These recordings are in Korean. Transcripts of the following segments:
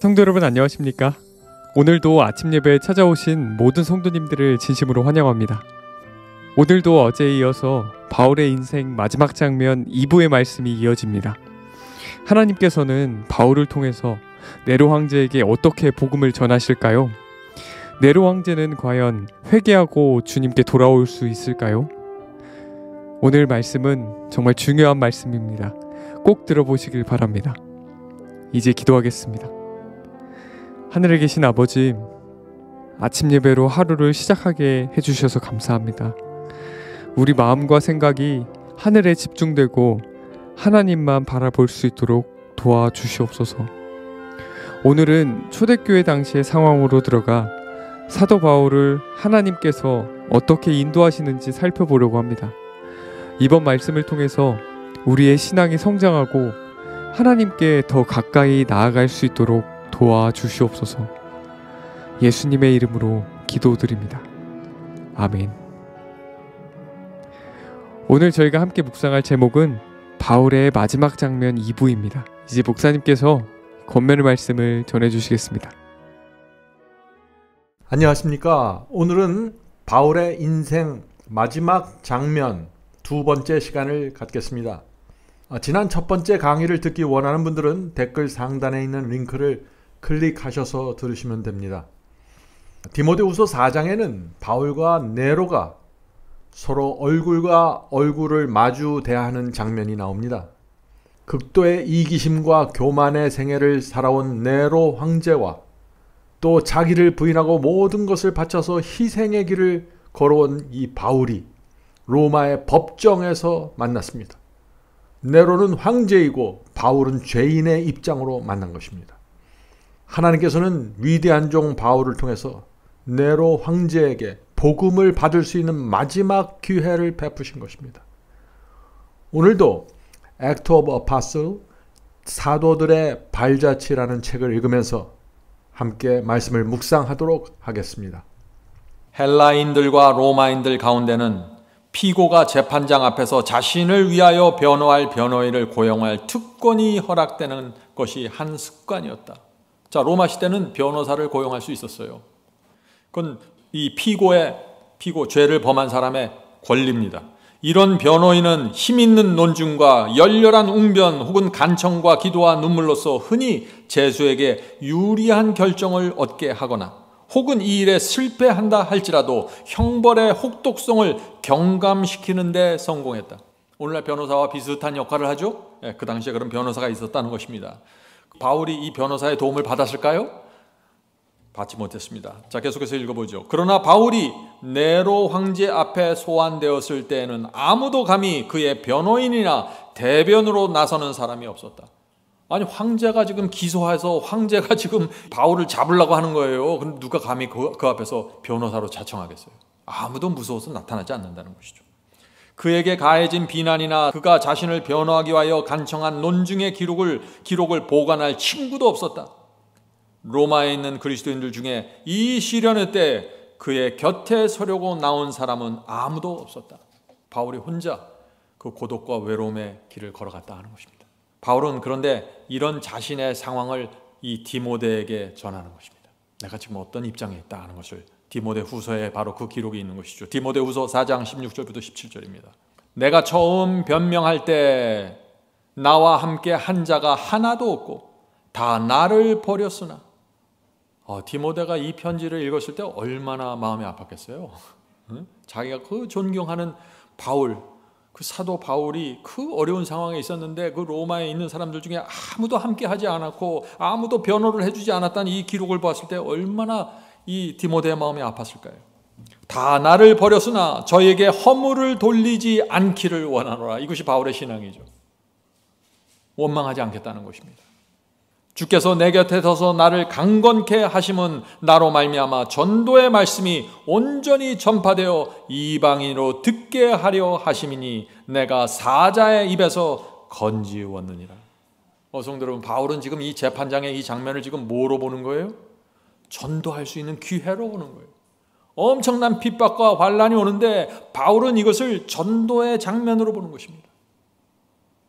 성도 여러분 안녕하십니까? 오늘도 아침 예배에 찾아오신 모든 성도님들을 진심으로 환영합니다. 오늘도 어제에 이어서 바울의 인생 마지막 장면 2부의 말씀이 이어집니다. 하나님께서는 바울을 통해서 네로 황제에게 어떻게 복음을 전하실까요? 네로 황제는 과연 회개하고 주님께 돌아올 수 있을까요? 오늘 말씀은 정말 중요한 말씀입니다. 꼭 들어보시길 바랍니다. 이제 기도하겠습니다. 하늘에 계신 아버지, 아침 예배로 하루를 시작하게 해주셔서 감사합니다. 우리 마음과 생각이 하늘에 집중되고 하나님만 바라볼 수 있도록 도와주시옵소서. 오늘은 초대교회 당시의 상황으로 들어가 사도 바울을 하나님께서 어떻게 인도하시는지 살펴보려고 합니다. 이번 말씀을 통해서 우리의 신앙이 성장하고 하나님께 더 가까이 나아갈 수 있도록 도와주시옵소서. 예수님의 이름으로 기도드립니다. 아멘. 오늘 저희가 함께 묵상할 제목은 바울의 마지막 장면 2부입니다. 이제 목사님께서 권면의 말씀을 전해주시겠습니다. 안녕하십니까? 오늘은 바울의 인생 마지막 장면 두 번째 시간을 갖겠습니다. 지난 첫 번째 강의를 듣기 원하는 분들은 댓글 상단에 있는 링크를 클릭하셔서 들으시면 됩니다. 디모데후서 4장에는 바울과 네로가 서로 얼굴과 얼굴을 마주 대하는 장면이 나옵니다. 극도의 이기심과 교만의 생애를 살아온 네로 황제와 또 자기를 부인하고 모든 것을 바쳐서 희생의 길을 걸어온 이 바울이 로마의 법정에서 만났습니다. 네로는 황제이고 바울은 죄인의 입장으로 만난 것입니다. 하나님께서는 위대한 종 바울을 통해서 네로 황제에게 복음을 받을 수 있는 마지막 기회를 베푸신 것입니다. 오늘도 Act of Apostle, 사도들의 발자취라는 책을 읽으면서 함께 말씀을 묵상하도록 하겠습니다. 헬라인들과 로마인들 가운데는 피고가 재판장 앞에서 자신을 위하여 변호할 변호인을 고용할 특권이 허락되는 것이 한 습관이었다. 자, 로마 시대는 변호사를 고용할 수 있었어요. 그건 이 피고, 죄를 범한 사람의 권리입니다. 이런 변호인은 힘 있는 논증과 열렬한 웅변 혹은 간청과 기도와 눈물로써 흔히 죄수에게 유리한 결정을 얻게 하거나 혹은 이 일에 실패한다 할지라도 형벌의 혹독성을 경감시키는 데 성공했다. 오늘날 변호사와 비슷한 역할을 하죠? 그 당시에 그런 변호사가 있었다는 것입니다. 바울이 이 변호사의 도움을 받았을까요? 받지 못했습니다. 자, 계속해서 읽어보죠. 그러나 바울이 네로 황제 앞에 소환되었을 때에는 아무도 감히 그의 변호인이나 대변으로 나서는 사람이 없었다. 아니, 황제가 지금 기소해서 황제가 지금 바울을 잡으려고 하는 거예요. 그럼 누가 감히 그 앞에서 변호사로 자청하겠어요? 아무도 무서워서 나타나지 않는다는 것이죠. 그에게 가해진 비난이나 그가 자신을 변호하기 위하여 간청한 논증의 기록을 보관할 친구도 없었다. 로마에 있는 그리스도인들 중에 이 시련의 때 그의 곁에 서려고 나온 사람은 아무도 없었다. 바울이 혼자 그 고독과 외로움의 길을 걸어갔다 하는 것입니다. 바울은 그런데 이런 자신의 상황을 이 디모데에게 전하는 것입니다. 내가 지금 어떤 입장에 있다 하는 것을 디모데 후서에 바로 그 기록이 있는 것이죠. 디모데 후서 4장 16절부터 17절입니다. 내가 처음 변명할 때 나와 함께 한 자가 하나도 없고 다 나를 버렸으나 디모데가 이 편지를 읽었을 때 얼마나 마음이 아팠겠어요. 자기가 그 존경하는 바울, 그 사도 바울이 그 어려운 상황에 있었는데 그 로마에 있는 사람들 중에 아무도 함께 하지 않았고 아무도 변호를 해주지 않았다는 이 기록을 봤을 때 얼마나 이 디모데의 마음이 아팠을까요? 다 나를 버렸으나 저에게 허물을 돌리지 않기를 원하노라. 이것이 바울의 신앙이죠. 원망하지 않겠다는 것입니다. 주께서 내 곁에 서서 나를 강건케 하심은 나로 말미암아 전도의 말씀이 온전히 전파되어 이방인으로 듣게 하려 하심이니 내가 사자의 입에서 건지웠느니라. 성도 여러분, 바울은 지금 이 재판장의 이 장면을 지금 뭐로 보는 거예요? 전도할 수 있는 기회로 보는 거예요. 엄청난 핍박과 환난이 오는데 바울은 이것을 전도의 장면으로 보는 것입니다.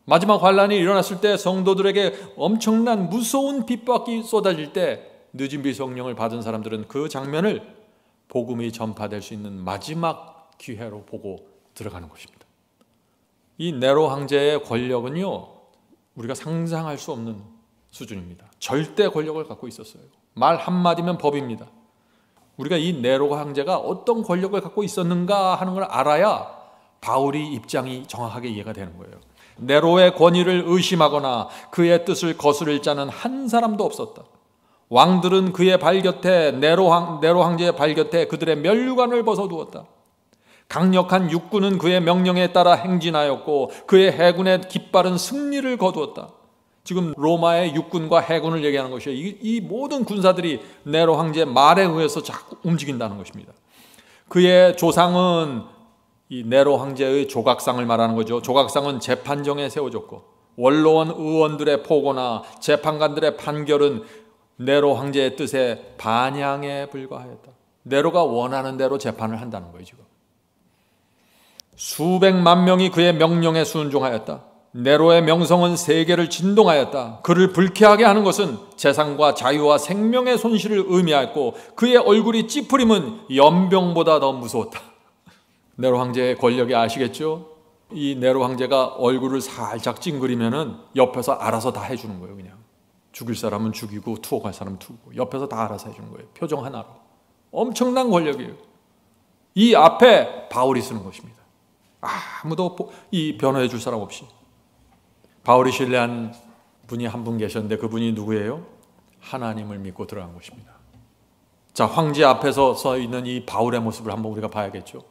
마지막 환난이 일어났을 때 성도들에게 엄청난 무서운 핍박이 쏟아질 때 늦은 비 성령을 받은 사람들은 그 장면을 복음이 전파될 수 있는 마지막 기회로 보고 들어가는 것입니다. 이 네로 황제의 권력은요, 우리가 상상할 수 없는 수준입니다. 절대 권력을 갖고 있었어요. 말 한마디면 법입니다. 우리가 이 네로 황제가 어떤 권력을 갖고 있었는가 하는 걸 알아야 바울이 입장이 정확하게 이해가 되는 거예요. 네로의 권위를 의심하거나 그의 뜻을 거스를 자는 한 사람도 없었다. 왕들은 그의 발 곁에 네로 황제의 발 곁에 그들의 면류관을 벗어두었다. 강력한 육군은 그의 명령에 따라 행진하였고 그의 해군의 깃발은 승리를 거두었다. 지금 로마의 육군과 해군을 얘기하는 것이에요. 이 모든 군사들이 네로 황제의 말에 의해서 자꾸 움직인다는 것입니다. 그의 조상은 이 네로 황제의 조각상을 말하는 거죠. 조각상은 재판정에 세워졌고 원로원 의원들의 포고나 재판관들의 판결은 네로 황제의 뜻에 반향에 불과하였다. 네로가 원하는 대로 재판을 한다는 거예요. 지금 수백만 명이 그의 명령에 순종하였다. 네로의 명성은 세계를 진동하였다. 그를 불쾌하게 하는 것은 재산과 자유와 생명의 손실을 의미하였고 그의 얼굴이 찌푸림은 연병보다 더 무서웠다. 네로 황제의 권력이 아시겠죠? 이 네로 황제가 얼굴을 살짝 찡그리면은 옆에서 알아서 다 해주는 거예요. 그냥 죽일 사람은 죽이고 투옥할 사람은 투고 옆에서 다 알아서 해주는 거예요. 표정 하나로. 엄청난 권력이에요. 이 앞에 바울이 쓰는 것입니다. 아무도 이 변호해 줄 사람 없이. 바울이 신뢰한 분이 한 분 계셨는데 그분이 누구예요? 하나님을 믿고 들어간 것입니다. 자, 황제 앞에서 서 있는 이 바울의 모습을 한번 우리가 봐야겠죠.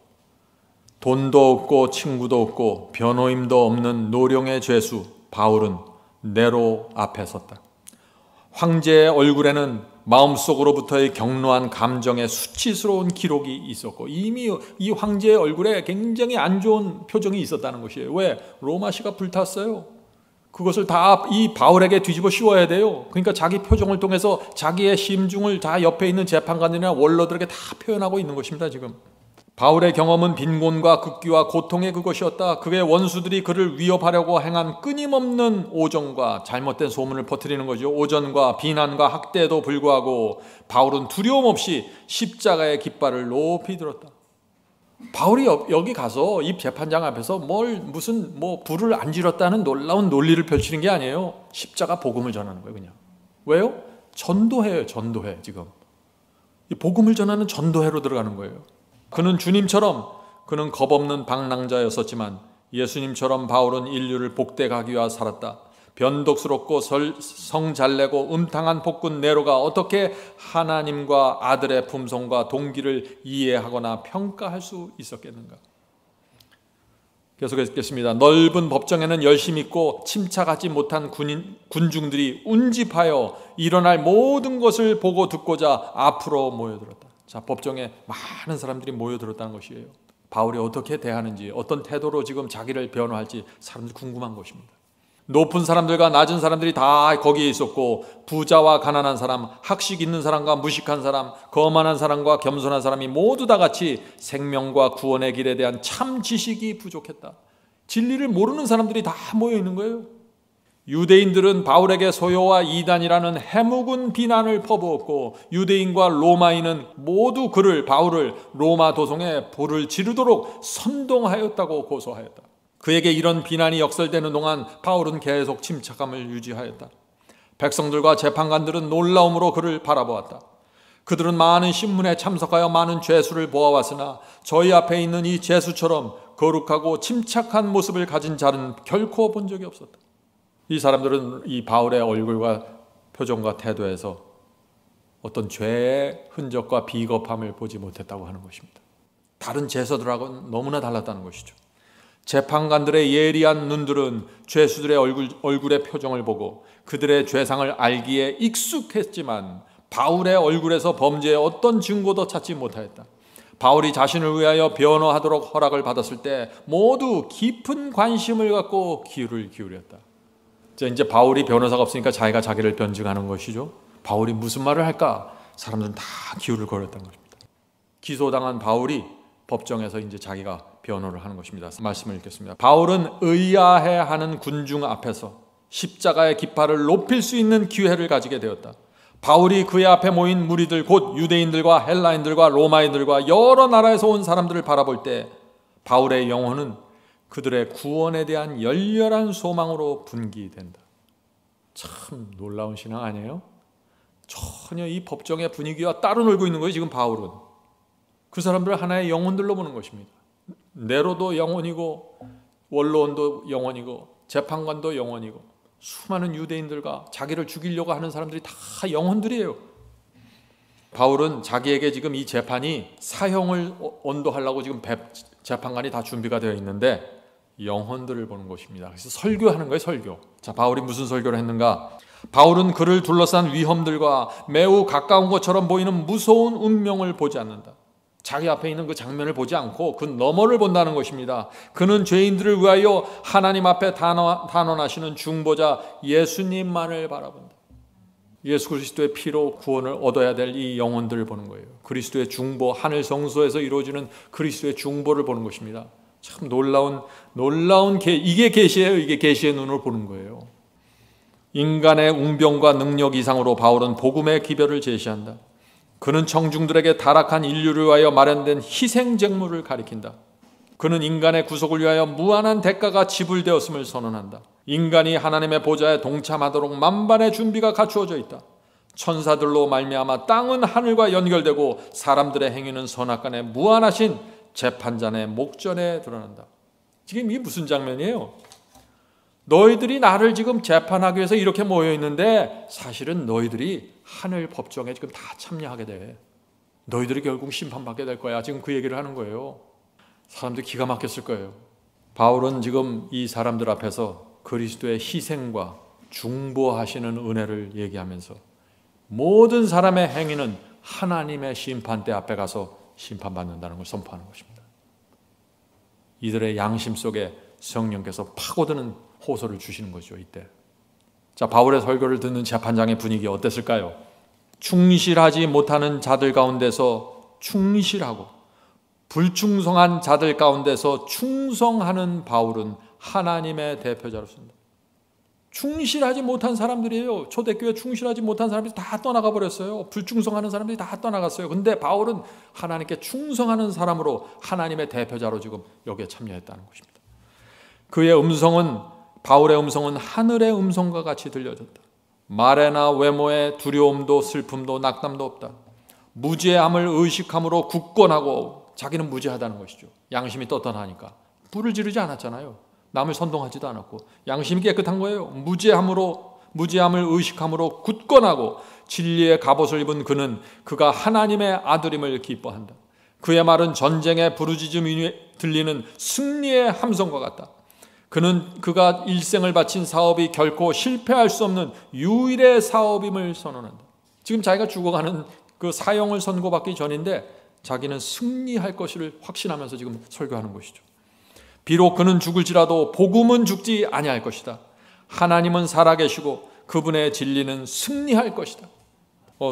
돈도 없고 친구도 없고 변호인도 없는 노령의 죄수 바울은 네로 앞에 섰다. 황제의 얼굴에는 마음속으로부터의 격노한 감정의 수치스러운 기록이 있었고 이미 이 황제의 얼굴에 굉장히 안 좋은 표정이 있었다는 것이에요. 왜? 로마시가 불탔어요. 그것을 다 이 바울에게 뒤집어 씌워야 돼요. 그러니까 자기 표정을 통해서 자기의 심중을 다 옆에 있는 재판관들이나 원로들에게 다 표현하고 있는 것입니다. 지금 바울의 경험은 빈곤과 극기와 고통의 그것이었다. 그의 원수들이 그를 위협하려고 행한 끊임없는 오전과 잘못된 소문을 퍼뜨리는 거죠. 오전과 비난과 학대에도 불구하고 바울은 두려움 없이 십자가의 깃발을 높이 들었다. 바울이 여기 가서 이 재판장 앞에서 무슨 불을 안 질렀다는 놀라운 논리를 펼치는 게 아니에요. 십자가 복음을 전하는 거예요. 그냥. 왜요? 전도해요. 전도해. 지금 이 복음을 전하는 전도회로 들어가는 거예요. 그는 주님처럼 그는 겁없는 방랑자였었지만 예수님처럼 바울은 인류를 복되게 위하여 살았다. 변덕스럽고 성 잘내고 음탕한 폭군 네로가 어떻게 하나님과 아들의 품성과 동기를 이해하거나 평가할 수 있었겠는가? 계속했겠습니다. 넓은 법정에는 열심히 있고 침착하지 못한 군중들이 운집하여 일어날 모든 것을 보고 듣고자 앞으로 모여들었다. 자, 법정에 많은 사람들이 모여들었다는 것이에요. 바울이 어떻게 대하는지, 어떤 태도로 지금 자기를 변호할지 사람들이 궁금한 것입니다. 높은 사람들과 낮은 사람들이 다 거기에 있었고 부자와 가난한 사람, 학식 있는 사람과 무식한 사람, 거만한 사람과 겸손한 사람이 모두 다 같이 생명과 구원의 길에 대한 참 지식이 부족했다. 진리를 모르는 사람들이 다 모여 있는 거예요. 유대인들은 바울에게 소요와 이단이라는 해묵은 비난을 퍼부었고 유대인과 로마인은 모두 바울을 로마 도성에 불을 지르도록 선동하였다고 고소하였다. 그에게 이런 비난이 역설되는 동안 바울은 계속 침착함을 유지하였다. 백성들과 재판관들은 놀라움으로 그를 바라보았다. 그들은 많은 신문에 참석하여 많은 죄수를 보아왔으나 저희 앞에 있는 이 죄수처럼 거룩하고 침착한 모습을 가진 자는 결코 본 적이 없었다. 이 사람들은 이 바울의 얼굴과 표정과 태도에서 어떤 죄의 흔적과 비겁함을 보지 못했다고 하는 것입니다. 다른 제서들하고는 너무나 달랐다는 것이죠. 재판관들의 예리한 눈들은 죄수들의 얼굴의 표정을 보고 그들의 죄상을 알기에 익숙했지만 바울의 얼굴에서 범죄의 어떤 증거도 찾지 못하였다. 바울이 자신을 위하여 변호하도록 허락을 받았을 때 모두 깊은 관심을 갖고 귀를 기울였다. 이제 바울이 변호사가 없으니까 자기가 자기를 변증하는 것이죠. 바울이 무슨 말을 할까? 사람들은 다 기울을 거렸다는 것입니다. 기소당한 바울이 법정에서 이제 자기가 변호를 하는 것입니다. 말씀을 읽겠습니다. 바울은 의아해하는 군중 앞에서 십자가의 깃발을 높일 수 있는 기회를 가지게 되었다. 바울이 그의 앞에 모인 무리들 곧 유대인들과 헬라인들과 로마인들과 여러 나라에서 온 사람들을 바라볼 때 바울의 영혼은 그들의 구원에 대한 열렬한 소망으로 분기된다. 참 놀라운 신앙 아니에요? 전혀 이 법정의 분위기와 따로 놀고 있는 거예요. 지금 바울은 그 사람들을 하나의 영혼들로 보는 것입니다. 네로도 영혼이고 원로원도 영혼이고 재판관도 영혼이고 수많은 유대인들과 자기를 죽이려고 하는 사람들이 다 영혼들이에요. 바울은 자기에게 지금 이 재판이 사형을 언도하려고 지금 재판관이 다 준비가 되어 있는데 영혼들을 보는 것입니다. 그래서 설교하는 거예요. 설교. 자, 바울이 무슨 설교를 했는가? 바울은 그를 둘러싼 위험들과 매우 가까운 것처럼 보이는 무서운 운명을 보지 않는다. 자기 앞에 있는 그 장면을 보지 않고 그 너머를 본다는 것입니다. 그는 죄인들을 위하여 하나님 앞에 단언하시는 중보자 예수님만을 바라본다. 예수 그리스도의 피로 구원을 얻어야 될 이 영혼들을 보는 거예요. 그리스도의 중보, 하늘 성소에서 이루어지는 그리스도의 중보를 보는 것입니다. 참 놀라운 이게 계시예요. 이게 계시의 눈으로 보는 거예요. 인간의 웅병과 능력 이상으로 바울은 복음의 기별을 제시한다. 그는 청중들에게 타락한 인류를 위하여 마련된 희생제물을 가리킨다. 그는 인간의 구속을 위하여 무한한 대가가 지불되었음을 선언한다. 인간이 하나님의 보좌에 동참하도록 만반의 준비가 갖추어져 있다. 천사들로 말미암아 땅은 하늘과 연결되고 사람들의 행위는 선악간에 무한하신 재판장의 목전에 드러난다. 지금 이게 무슨 장면이에요? 너희들이 나를 지금 재판하기 위해서 이렇게 모여 있는데 사실은 너희들이 하늘 법정에 지금 다 참여하게 돼. 너희들이 결국 심판받게 될 거야. 지금 그 얘기를 하는 거예요. 사람들이 기가 막혔을 거예요. 바울은 지금 이 사람들 앞에서 그리스도의 희생과 중보하시는 은혜를 얘기하면서 모든 사람의 행위는 하나님의 심판대 앞에 가서 심판받는다는 걸 선포하는 것입니다. 이들의 양심 속에 성령께서 파고드는 호소를 주시는 거죠. 이때 자, 바울의 설교를 듣는 재판장의 분위기 어땠을까요? 충실하지 못하는 자들 가운데서 충실하고 불충성한 자들 가운데서 충성하는 바울은 하나님의 대표자로서입니다. 충실하지 못한 사람들이에요. 초대교회 충실하지 못한 사람들이 다 떠나가 버렸어요. 불충성하는 사람들이 다 떠나갔어요. 근데 바울은 하나님께 충성하는 사람으로 하나님의 대표자로 지금 여기에 참여했다는 것입니다. 그의 바울의 음성은 하늘의 음성과 같이 들려졌다. 말에나 외모에 두려움도 슬픔도 낙담도 없다. 무죄함을 의식함으로 굳건하고 자기는 무죄하다는 것이죠. 양심이 떳떳하니까. 불을 지르지 않았잖아요. 남을 선동하지도 않았고 양심이 깨끗한 거예요. 무죄함을 의식함으로 굳건하고 진리의 갑옷을 입은 그는 그가 하나님의 아들임을 기뻐한다. 그의 말은 전쟁의 부르짖음이 들리는 승리의 함성과 같다. 그가 일생을 바친 사업이 결코 실패할 수 없는 유일의 사업임을 선언한다. 지금 자기가 죽어가는 그 사형을 선고받기 전인데 자기는 승리할 것을 확신하면서 지금 설교하는 것이죠. 비록 그는 죽을지라도 복음은 죽지 아니할 것이다. 하나님은 살아계시고 그분의 진리는 승리할 것이다.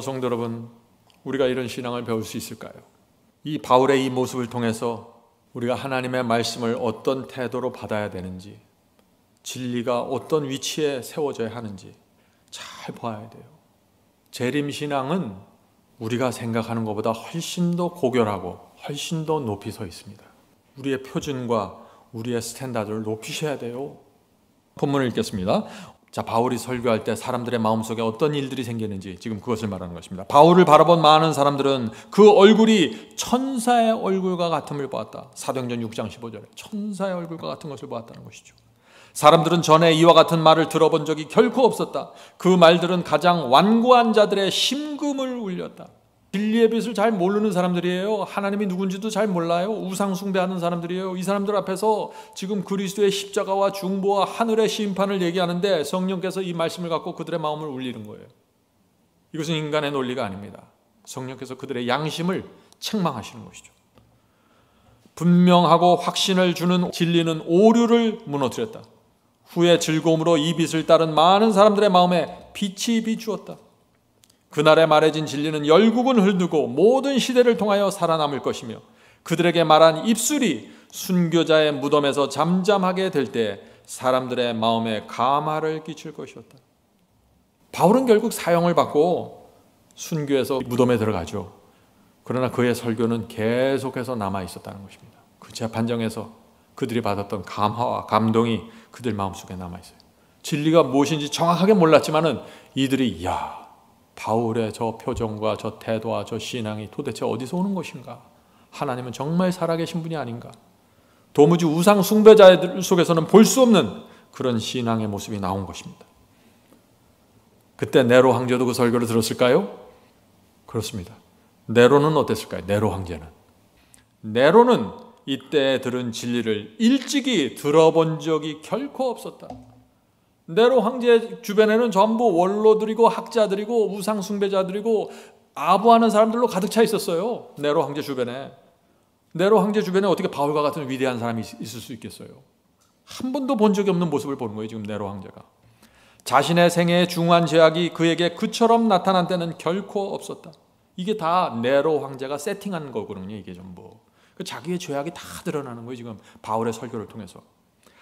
성도 여러분, 우리가 이런 신앙을 배울 수 있을까요? 이 바울의 이 모습을 통해서 우리가 하나님의 말씀을 어떤 태도로 받아야 되는지, 진리가 어떤 위치에 세워져야 하는지 잘 봐야 돼요. 재림신앙은 우리가 생각하는 것보다 훨씬 더 고결하고 훨씬 더 높이 서 있습니다. 우리의 표준과 우리의 스탠다드를 높이셔야 돼요. 본문을 읽겠습니다. 자, 바울이 설교할 때 사람들의 마음속에 어떤 일들이 생기는지 지금 그것을 말하는 것입니다. 바울을 바라본 많은 사람들은 그 얼굴이 천사의 얼굴과 같음을 보았다. 사도행전 6장 15절에 천사의 얼굴과 같은 것을 보았다는 것이죠. 사람들은 전에 이와 같은 말을 들어본 적이 결코 없었다. 그 말들은 가장 완고한 자들의 심금을 울렸다. 진리의 빛을 잘 모르는 사람들이에요. 하나님이 누군지도 잘 몰라요. 우상 숭배하는 사람들이에요. 이 사람들 앞에서 지금 그리스도의 십자가와 중보와 하늘의 심판을 얘기하는데 성령께서 이 말씀을 갖고 그들의 마음을 울리는 거예요. 이것은 인간의 논리가 아닙니다. 성령께서 그들의 양심을 책망하시는 것이죠. 분명하고 확신을 주는 진리는 오류를 무너뜨렸다. 후에 즐거움으로 이 빛을 따른 많은 사람들의 마음에 빛이 비추었다. 그날에 말해진 진리는 열국은 흐르고 모든 시대를 통하여 살아남을 것이며 그들에게 말한 입술이 순교자의 무덤에서 잠잠하게 될 때 사람들의 마음에 감화를 끼칠 것이었다. 바울은 결국 사형을 받고 순교해서 무덤에 들어가죠. 그러나 그의 설교는 계속해서 남아 있었다는 것입니다. 그 재판정에서 그들이 받았던 감화와 감동이 그들 마음속에 남아 있어요. 진리가 무엇인지 정확하게 몰랐지만은 이들이 바울의 저 표정과 저 태도와 저 신앙이 도대체 어디서 오는 것인가? 하나님은 정말 살아계신 분이 아닌가? 도무지 우상 숭배자들 속에서는 볼 수 없는 그런 신앙의 모습이 나온 것입니다. 그때 네로 황제도 그 설교를 들었을까요? 그렇습니다. 네로는 어땠을까요? 네로 황제는 이때 들은 진리를 일찍이 들어본 적이 결코 없었다. 네로 황제 주변에는 전부 원로들이고 학자들이고 우상 숭배자들이고 아부하는 사람들로 가득 차 있었어요. 네로 황제 주변에. 네로 황제 주변에 어떻게 바울과 같은 위대한 사람이 있을 수 있겠어요? 한 번도 본 적이 없는 모습을 보는 거예요, 지금 네로 황제가. 자신의 생애의 중한 죄악이 그에게 그처럼 나타난 때는 결코 없었다. 이게 다 네로 황제가 세팅한 거거든요, 이게 전부. 자기의 죄악이 다 드러나는 거예요, 지금 바울의 설교를 통해서.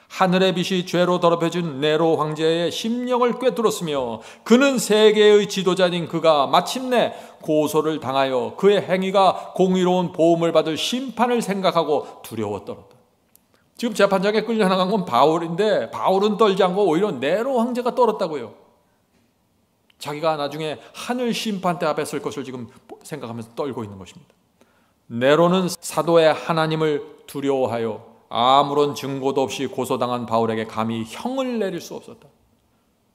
하늘의 빛이 죄로 더럽혀진 네로 황제의 심령을 꿰뚫었으며 그는 세계의 지도자인 그가 마침내 고소를 당하여 그의 행위가 공의로운 보험을 받을 심판을 생각하고 두려워 떨었다. 지금 재판장에 끌려나간 건 바울인데 바울은 떨지 않고 오히려 네로 황제가 떨었다고요. 자기가 나중에 하늘 심판대 앞에 설 것을 지금 생각하면서 떨고 있는 것입니다. 네로는 사도의 하나님을 두려워하여 아무런 증거도 없이 고소당한 바울에게 감히 형을 내릴 수 없었다.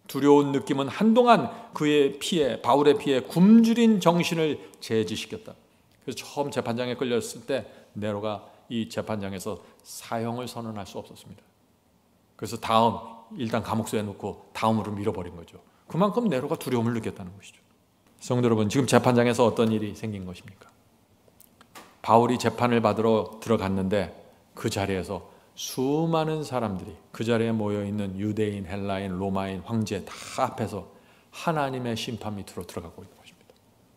두려운 느낌은 한동안 그의 피에, 바울의 피에 굶주린 정신을 제지시켰다. 그래서 처음 재판장에 끌렸을 때 네로가 이 재판장에서 사형을 선언할 수 없었습니다. 그래서 일단 감옥소에 놓고 다음으로 밀어버린 거죠. 그만큼 네로가 두려움을 느꼈다는 것이죠. 성도 여러분, 지금 재판장에서 어떤 일이 생긴 것입니까? 바울이 재판을 받으러 들어갔는데 그 자리에서 수많은 사람들이 그 자리에 모여있는 유대인, 헬라인, 로마인, 황제 다 앞에서 하나님의 심판 밑으로 들어가고 있는 것입니다.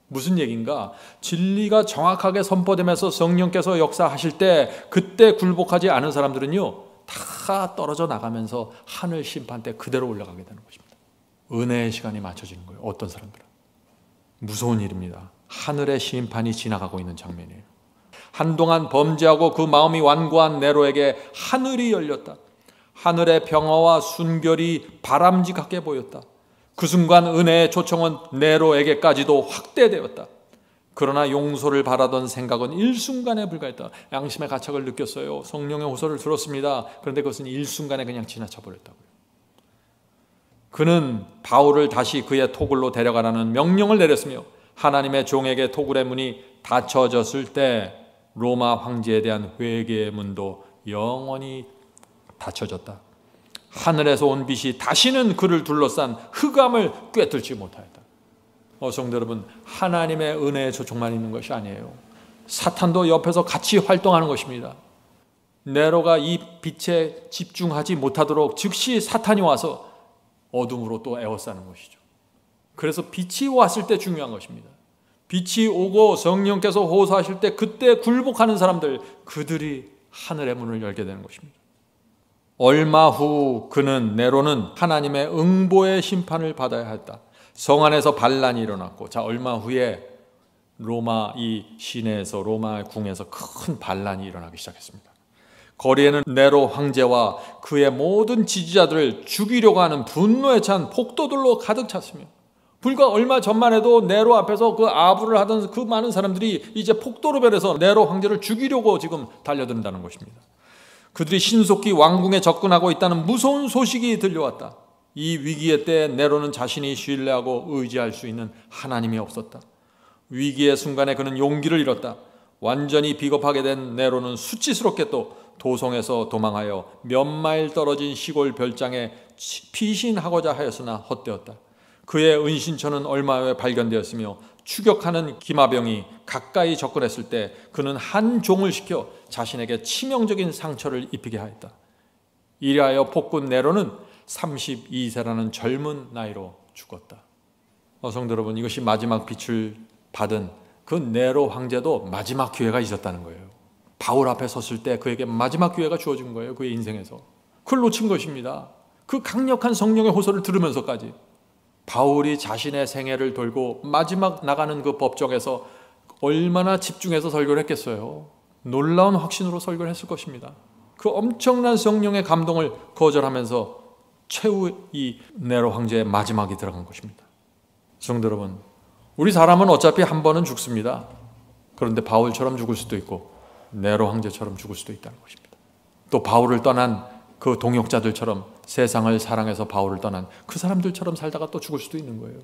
무슨 얘기인가? 진리가 정확하게 선포되면서 성령께서 역사하실 때 그때 굴복하지 않은 사람들은요 다 떨어져 나가면서 하늘 심판 때 그대로 올라가게 되는 것입니다. 은혜의 시간이 맞춰지는 거예요. 어떤 사람들은. 무서운 일입니다. 하늘의 심판이 지나가고 있는 장면이에요. 한동안 범죄하고 그 마음이 완고한 네로에게 하늘이 열렸다. 하늘의 평화와 순결이 바람직하게 보였다. 그 순간 은혜의 초청은 네로에게까지도 확대되었다. 그러나 용서를 바라던 생각은 일순간에 불과했다. 양심의 가책을 느꼈어요. 성령의 호소를 들었습니다. 그런데 그것은 일순간에 그냥 지나쳐 버렸다고요. 그는 바울을 다시 그의 토굴로 데려가라는 명령을 내렸으며 하나님의 종에게 토굴의 문이 닫혀졌을 때 로마 황제에 대한 회개의 문도 영원히 닫혀졌다. 하늘에서 온 빛이 다시는 그를 둘러싼 흑암을 꿰뚫지 못하였다. 성도 여러분, 하나님의 은혜의 초청만 있는 것이 아니에요. 사탄도 옆에서 같이 활동하는 것입니다. 네로가 이 빛에 집중하지 못하도록 즉시 사탄이 와서 어둠으로 또 에워싸는 것이죠. 그래서 빛이 왔을 때 중요한 것입니다. 빛이 오고 성령께서 호소하실 때 그때 굴복하는 사람들, 그들이 하늘의 문을 열게 되는 것입니다. 얼마 후 네로는 하나님의 응보의 심판을 받아야 했다. 성 안에서 반란이 일어났고, 얼마 후에 로마 이 시내에서, 로마 궁에서 큰 반란이 일어나기 시작했습니다. 거리에는 네로 황제와 그의 모든 지지자들을 죽이려고 하는 분노에 찬 폭도들로 가득 찼으며, 불과 얼마 전만 해도 네로 앞에서 그 아부를 하던 그 많은 사람들이 이제 폭도로 변해서 네로 황제를 죽이려고 지금 달려든다는 것입니다. 그들이 신속히 왕궁에 접근하고 있다는 무서운 소식이 들려왔다. 이 위기의 때 네로는 자신이 신뢰하고 의지할 수 있는 하나님이 없었다. 위기의 순간에 그는 용기를 잃었다. 완전히 비겁하게 된 네로는 수치스럽게 또 도성에서 도망하여 몇 마일 떨어진 시골 별장에 피신하고자 하였으나 헛되었다. 그의 은신처는 얼마 후에 발견되었으며 추격하는 기마병이 가까이 접근했을 때 그는 한 종을 시켜 자신에게 치명적인 상처를 입히게 하였다. 이리하여 폭군 네로는 32세라는 젊은 나이로 죽었다. 성도 여러분, 이것이 마지막 빛을 받은 그 네로 황제도 마지막 기회가 있었다는 거예요. 바울 앞에 섰을 때 그에게 마지막 기회가 주어진 거예요. 그의 인생에서. 그걸 놓친 것입니다. 그 강력한 성령의 호소를 들으면서까지 바울이 자신의 생애를 돌고 마지막 나가는 그 법정에서 얼마나 집중해서 설교를 했겠어요. 놀라운 확신으로 설교를 했을 것입니다. 그 엄청난 성령의 감동을 거절하면서 최후 이 네로 황제의 마지막이 들어간 것입니다. 성도 여러분, 우리 사람은 어차피 한 번은 죽습니다. 그런데 바울처럼 죽을 수도 있고 네로 황제처럼 죽을 수도 있다는 것입니다. 또 바울을 떠난 그 동역자들처럼 세상을 사랑해서 바울을 떠난 그 사람들처럼 살다가 또 죽을 수도 있는 거예요.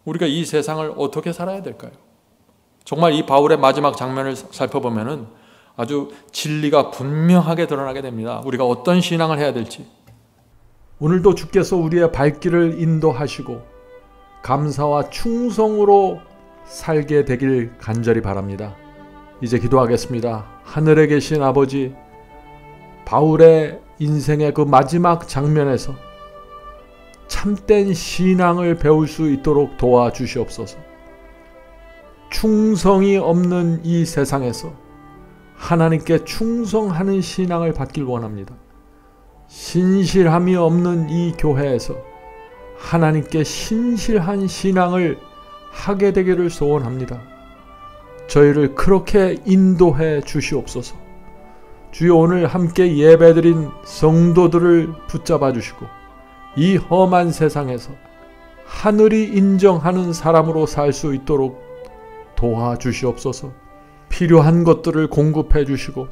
우리가 이 세상을 어떻게 살아야 될까요? 정말 이 바울의 마지막 장면을 살펴보면은 아주 진리가 분명하게 드러나게 됩니다. 우리가 어떤 신앙을 해야 될지. 오늘도 주께서 우리의 발길을 인도하시고 감사와 충성으로 살게 되길 간절히 바랍니다. 이제 기도하겠습니다. 하늘에 계신 아버지, 바울의 인생의 그 마지막 장면에서 참된 신앙을 배울 수 있도록 도와주시옵소서. 충성이 없는 이 세상에서 하나님께 충성하는 신앙을 받길 원합니다. 신실함이 없는 이 교회에서 하나님께 신실한 신앙을 하게 되기를 소원합니다. 저희를 그렇게 인도해 주시옵소서. 주여, 오늘 함께 예배드린 성도들을 붙잡아 주시고 이 험한 세상에서 하늘이 인정하는 사람으로 살 수 있도록 도와주시옵소서. 필요한 것들을 공급해 주시고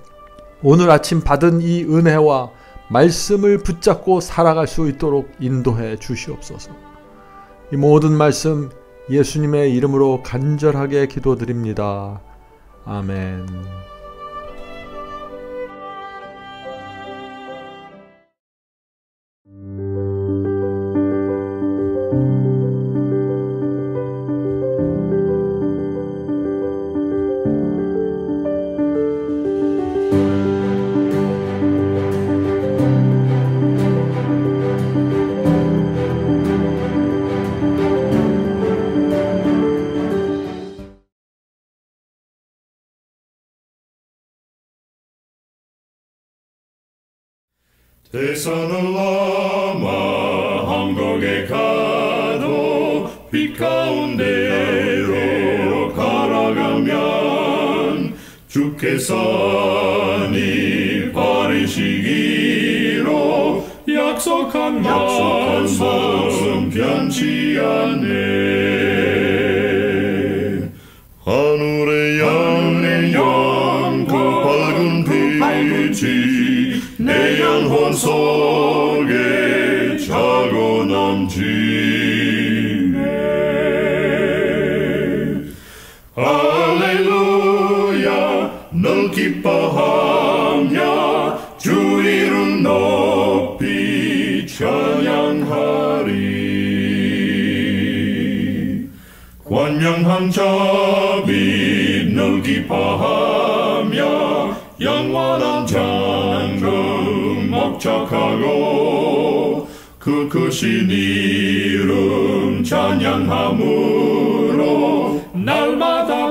오늘 아침 받은 이 은혜와 말씀을 붙잡고 살아갈 수 있도록 인도해 주시옵소서. 이 모든 말씀 예수님의 이름으로 간절하게 기도드립니다. 아멘. 대선을 넘어 한국에 가도 빛 가운데로 걸어가면 주께서 네 버리시기로 약속한 말씀 변치 않네. 하늘에 열린 그 밝은 빛이 내 영혼 속에 차고 넘치네. 할렐루야, 널 기뻐하며 주 이름 높이 찬양하리. 권명한 자비 널 기뻐하며 영원한 장금 목적하고 그 크신 이름 찬양함으로 날마다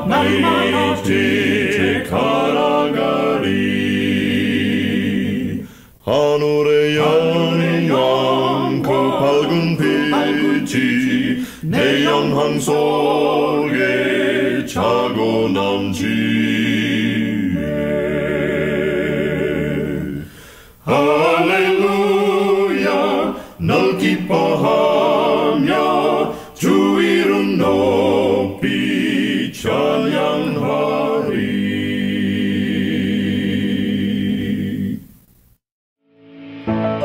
빛에 걸어가리. 하늘에 영원 그 밝은 빛이 내 영혼 속에 차고 넘치네. 주